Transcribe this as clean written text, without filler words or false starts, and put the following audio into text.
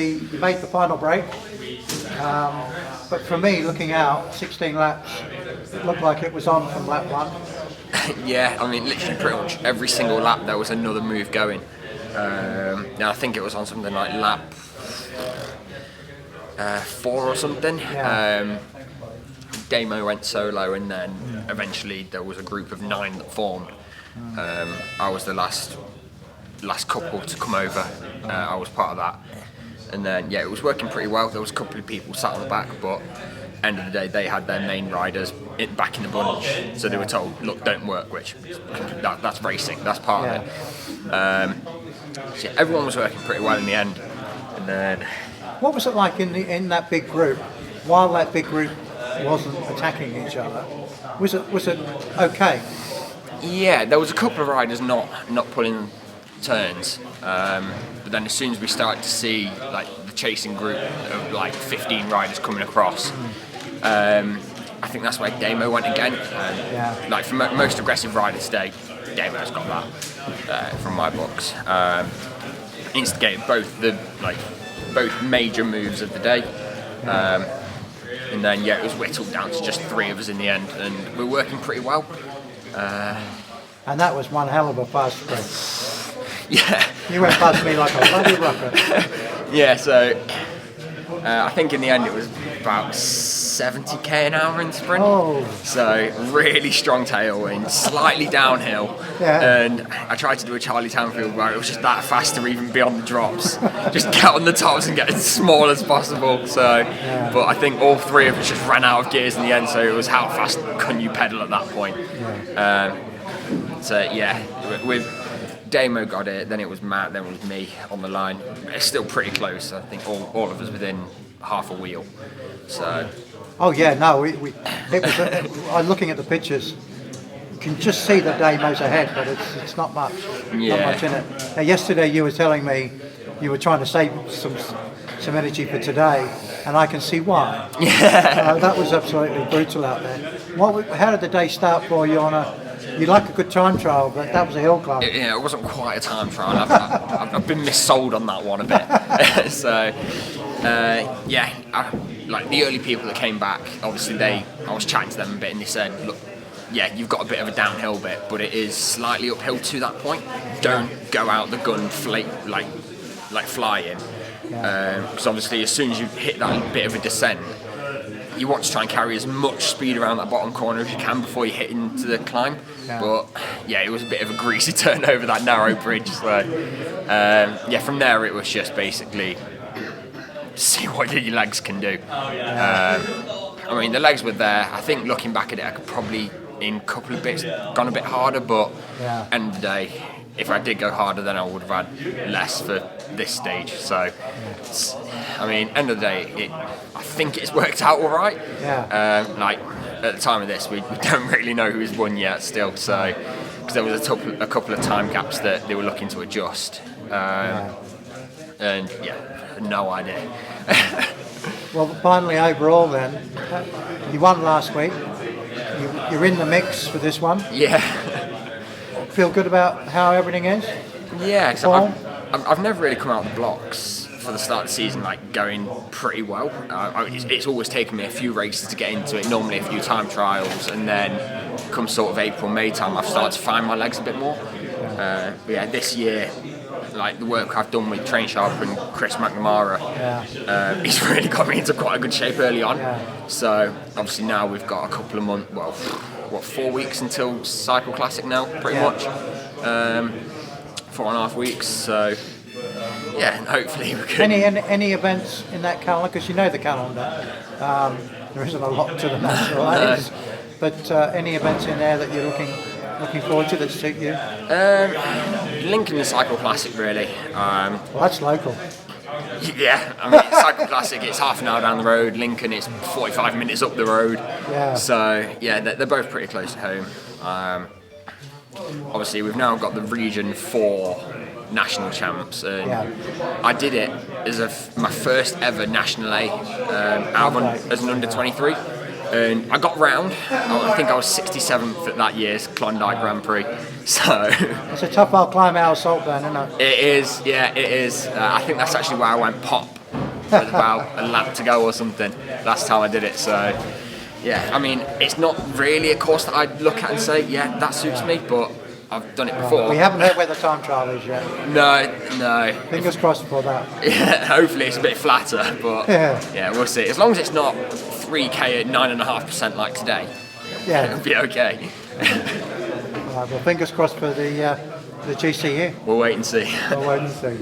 You made the final break, but for me, looking out, 16 laps, it looked like it was on from lap 1. Yeah, I mean, literally pretty much every single lap there was another move going. Now I think it was on something like lap 4 or something. Yeah. Damo went solo, and then eventually there was a group of 9 that formed. I was the last couple to come over. I was part of that. And then, yeah, it was working pretty well. There was a couple of people sat on the back, but end of the day, they had their main riders back in the bunch. So they were told, look, don't work, which that's racing. That's part of it. So yeah, everyone was working pretty well in the end. And then, what was it like in that big group? While that big group wasn't attacking each other, was it okay? Yeah, there was a couple of riders not pulling turns. But then as soon as we started to see like the chasing group of like 15 riders coming across, I think that's where Damo went again. Like for most aggressive rider today, Damo's got that from my books. Instigated both major moves of the day. And then it was whittled down to just 3 of us in the end, and we're working pretty well. And that was one hell of a fast sprint. Yeah. You went past me like a bloody rocket. Yeah, so I think in the end it was about 70k an hour in sprint. Oh. So really strong tailwind, slightly downhill. Yeah. And I tried to do a Charlie Tanfield where it was just that fast to even be on the drops. Just get on the tops and get as small as possible. So, but I think all 3 of us just ran out of gears in the end, so it was how fast can you pedal at that point. With Damo got it, then it was Matt, then it was me on the line. It's still pretty close. I think all of us within half a wheel. So. Oh yeah, no, it was. I'm looking at the pictures. You can just see that Damo's ahead, but it's not much. Yeah. Not much in it. Now, yesterday you were telling me you were trying to save some energy for today, and I can see why. Yeah. That was absolutely brutal out there. How did the day start for you you like a good time trial, but that was a hill climb. It wasn't quite a time trial. I've been missold on that one a bit. So, like the early people that came back, obviously I was chatting to them a bit, and they said, look, yeah, you've got a bit of a downhill bit, but it is slightly uphill to that point. Don't go out the gun like flying. Because obviously as soon as you hit that bit of a descent, you want to try and carry as much speed around that bottom corner as you can before you hit into the climb. But it was a bit of a greasy turn over that narrow bridge. So from there it was just basically see what your legs can do. I mean, the legs were there. I think looking back at it, I could probably in a couple of bits gone a bit harder, but end of the day, if I did go harder, then I would have had less for this stage. So, I mean, end of the day, I think it's worked out all right. At the time of this, we don't really know who's won yet still. So, because there was a couple of time gaps that they were looking to adjust, and no idea. Well, finally, overall, then you won last week. You're in the mix for this one. Yeah. Feel good about how everything is? Yeah, because I've never really come out of the blocks for the start of the season going pretty well. It's always taken me a few races to get into it, normally a few time trials, and then come sort of April, May time, I've started to find my legs a bit more. This year, like the work I've done with trainSharp and Chris McNamara, he's really got me into quite a good shape early on. So obviously now we've got a couple of months, 4 weeks until Cycle Classic now, pretty much. 4.5 weeks, so hopefully we can. Any events in that calendar? Because you know the calendar, there isn't a lot to the national aims, but any events in there that you're looking forward to that suit you? Lincoln the Cycle Classic, really. Well, that's local. Yeah, I mean, Cycle Classic, it's half an hour down the road. Lincoln, it's 45 minutes up the road. So, they're both pretty close to home. Obviously, we've now got the Region 4 national champs, and I did it as my first ever National A as an under-23. And I got round. I think I was 67th at that year's Klondike Grand Prix. So it's a tough old climb out of Saltburn, isn't it? It is, yeah, it is. I think that's actually where I went pop with about a lap to go or something last time I did it. So yeah, I mean, it's not really a course that I'd look at and say, yeah, that suits me, but I've done it before. We haven't heard where the time trial is yet. No. Fingers crossed for that. Yeah, hopefully it's a bit flatter, but yeah, we'll see. As long as it's not 3K at 9.5% like today, yeah, it'll be okay. All right, well, fingers crossed for the GCU. We'll wait and see. We'll wait and see.